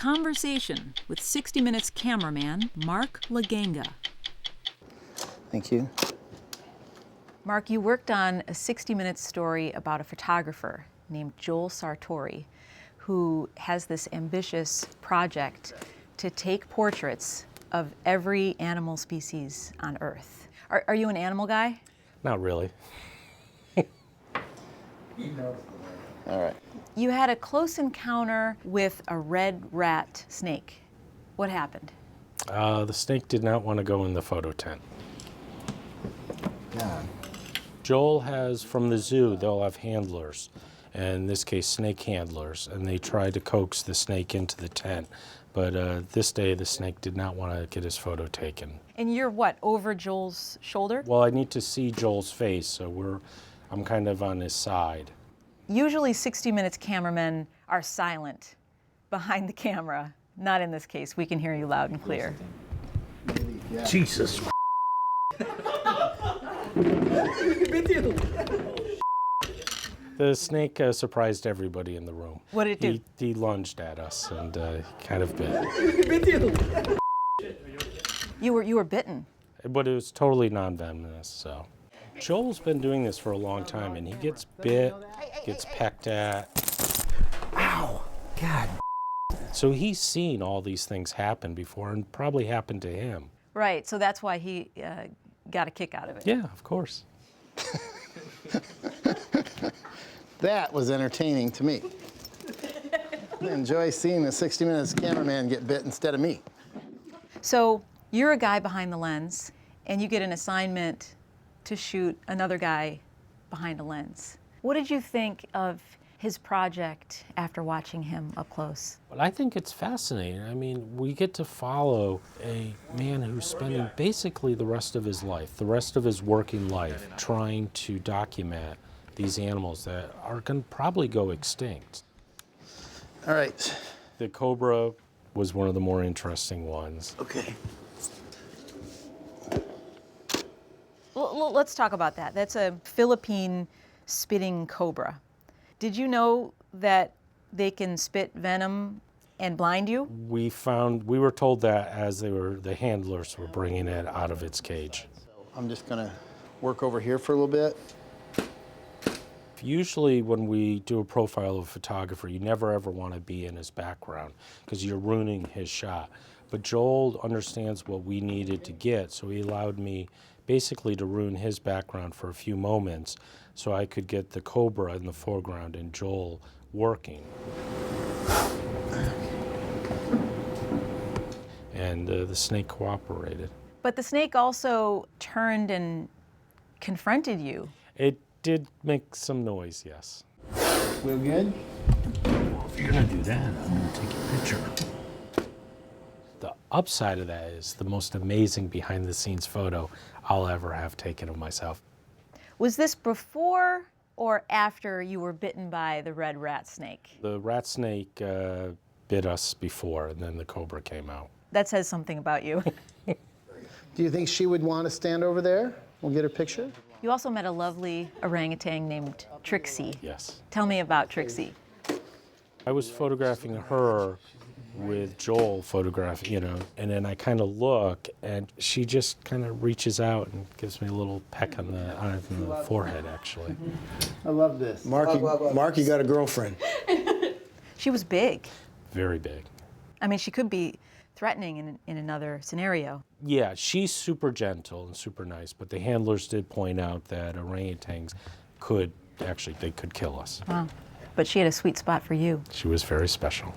conversation with 60 Minutes cameraman Mark LaGanga. Thank you. Mark, you worked on a 60 Minutes story about a photographer named Joel Sartore, who has this ambitious project to take portraits of every animal species on Earth. Are you an animal guy? Not really. All right. You had a close encounter with a red rat snake. What happened? The snake did not want to go in the photo tent. God. Joel has, from the zoo, they'll have handlers, and in this case, snake handlers, and they tried to coax the snake into the tent. But this day, the snake did not want to get his photo taken. And you're what, over Joel's shoulder? Well, I need to see Joel's face, so I'm kind of on his side. Usually 60 Minutes cameramen are silent behind the camera. Not in this case. We can hear you loud and clear. Jesus. The snake surprised everybody in the room. What did it do? He lunged at us and kind of bit. You were bitten. But it was totally non-venomous, so. Joel's been doing this for a long time, and he gets bit, gets pecked at. Ow. God. So he's seen all these things happen before and probably happened to him. Right, so that's why he got a kick out of it. Yeah, of course. That was entertaining to me. I enjoy seeing the 60 Minutes cameraman get bit instead of me. So you're a guy behind the lens, and you get an assignment to shoot another guy behind a lens. What did you think of his project after watching him up close? But I think it's fascinating. I mean, we get to follow a man who's spending basically the rest of his life, the rest of his working life, trying to document these animals that are going to probably go extinct. All right. The Cobra was one of the more interesting ones. Okay. Well, let's talk about that. That's a Philippine spitting cobra. Did you know that they can spit venom and blind you? We were told that as the handlers were bringing it out of its cage. I'm just gonna work over here for a little bit. Usually when we do a profile of a photographer, you never ever want to be in his background because you're ruining his shot. But Joel understands what we needed to get, so he allowed me basically to ruin his background for a few moments so I could get the Cobra in the foreground and Joel working. And the snake cooperated. But the snake also turned and confronted you. It did make some noise, yes. Feel good? Well, if you're gonna do that, I'm gonna take a picture. The upside of that is the most amazing behind-the-scenes photo I'll ever have taken of myself. Was this before or after you were bitten by the red rat snake? The rat snake bit us before, and then the Cobra came out. That says something about you. Do you think she would want to stand over there? We'll get her picture. You also met a lovely orangutan named Trixie. Yes. Tell me about Trixie. I was photographing her with Joel photographing, and then I kind of look, and she just kind of reaches out and gives me a little peck on the forehead, actually. I love this. Mark, you got a girlfriend. She was big. Very big. I mean, she could be threatening in another scenario. Yeah, she's super gentle and super nice, but the handlers did point out that orangutans could kill us. Wow. But she had a sweet spot for you. She was very special.